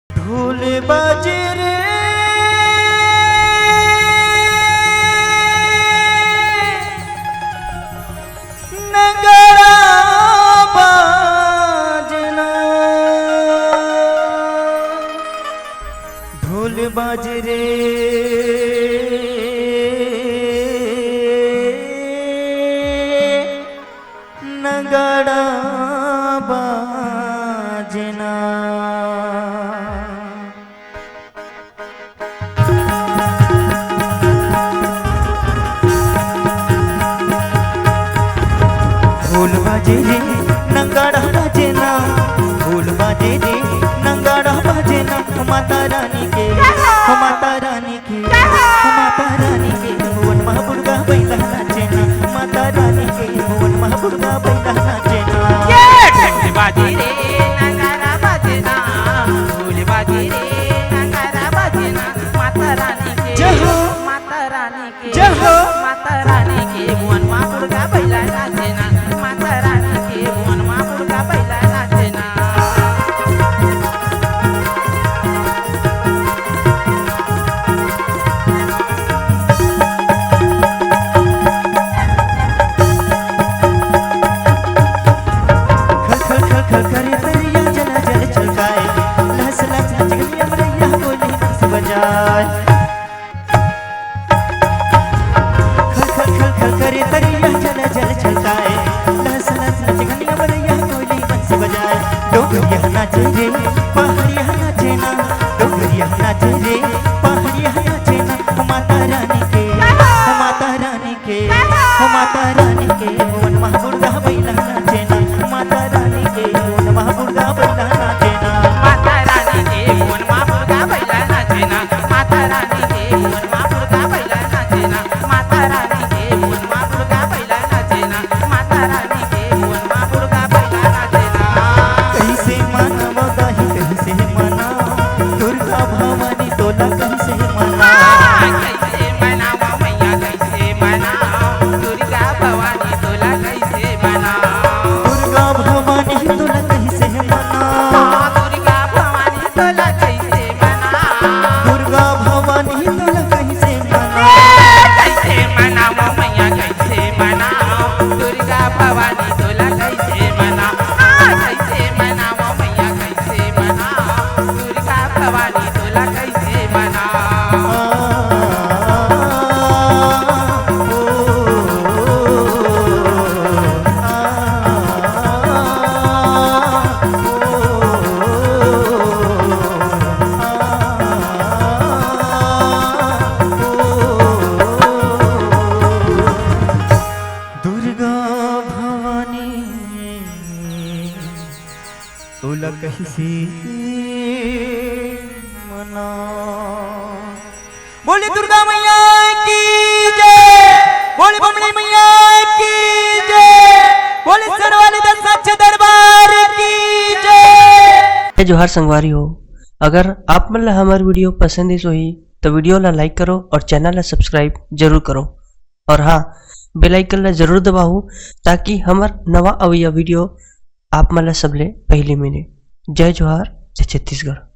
ढोल बाजे रे नगाड़ा बाजना, ढोल बाजे रे नगाड़ा बाजना। ढोल बाजे रे नगाड़ा बाजे ना, ढोल बाजे रे नगाड़ा बाजे ना। माता रानी के, माता रानी के, माता रानी के भुवन महापुरगा बैला नाचे ना। माता रानी के भुवन महापुरगा बैला नाचे ना। ढोल बाजे रे नगाड़ा बाजे ना, ढोल बाजे रे नगाड़ा बाजे ना। माता रानी के, माता रानी के, माता रानी के भुवन महापुरगा बैला नाचे ना। माता रानी के भुवन महापुरगा बैला नाचे ना। खल खल खल खल करे दरिया जला जल छलकाए, लहस लहस नच गई अमरैया बोली हंस बजाए। खल खल खल खल करे दरिया जला जल छलकाए, लहस लहस नच गई अमरैया बोली हंस बजाए। डोगरिया नाचे रे पहाड़िया नाचे ना, डोगरिया नाचे रे पहाड़िया नाचे ना। माता रानी के, माता रानी के, माता रानी के भुवन महापुरगा बैला नाचे ना। माता रानी के भुवन महापुरगा बैला नाचे ना। माता रानी के भुवन महापुरगा बैला नाचे ना। माता रानी के भुवन महापुरगा बैला नाचे ना। माता रानी के भुवन महापुरगा बैला नाचे ना। माता रानी के भुवन महापुरगा बैला नाचे ना। कहीं से मानव दाही कहीं से मना, दुर्गा भवानी तोला कहीं से मना। कैसे मनावा मैया कैसे मनाओ, दुर्गा भवानी तोला कैसे मनाओ। दुर्गा भवानी तोला कहीं से मना, दुर्गा भवानी तोला कैसे मनाओ। दुर्गा भवानी तोला कहीं से मना। कैसे मनावा मैया कैसे मनाओ, दुर्गा भवानी तोला कैसे मनाओ। कैसे मनावा मैया कैसे मनाओ, दुर्गा भवानी तोला कैसे मनाओ। दुर्गा भवानी तोला कहीं से मना। बोले दुर्गा मैया की जय, बोले बमड़ी मैया की जय, बोले सरवाले दस दरबार की जय। जोहार संगवारी हो, अगर आप मन ला हमार वीडियो पसंद ही सोही तो वीडियो ला लाइक करो और चैनल ला सब्सक्राइब जरूर करो। और हाँ, बेल आइकन ला जरूर दबाओ ताकि हमार नवा अवैया वीडियो आप मन ला सबले पहले मिले। जय जोहार, जय छत्तीसगढ़।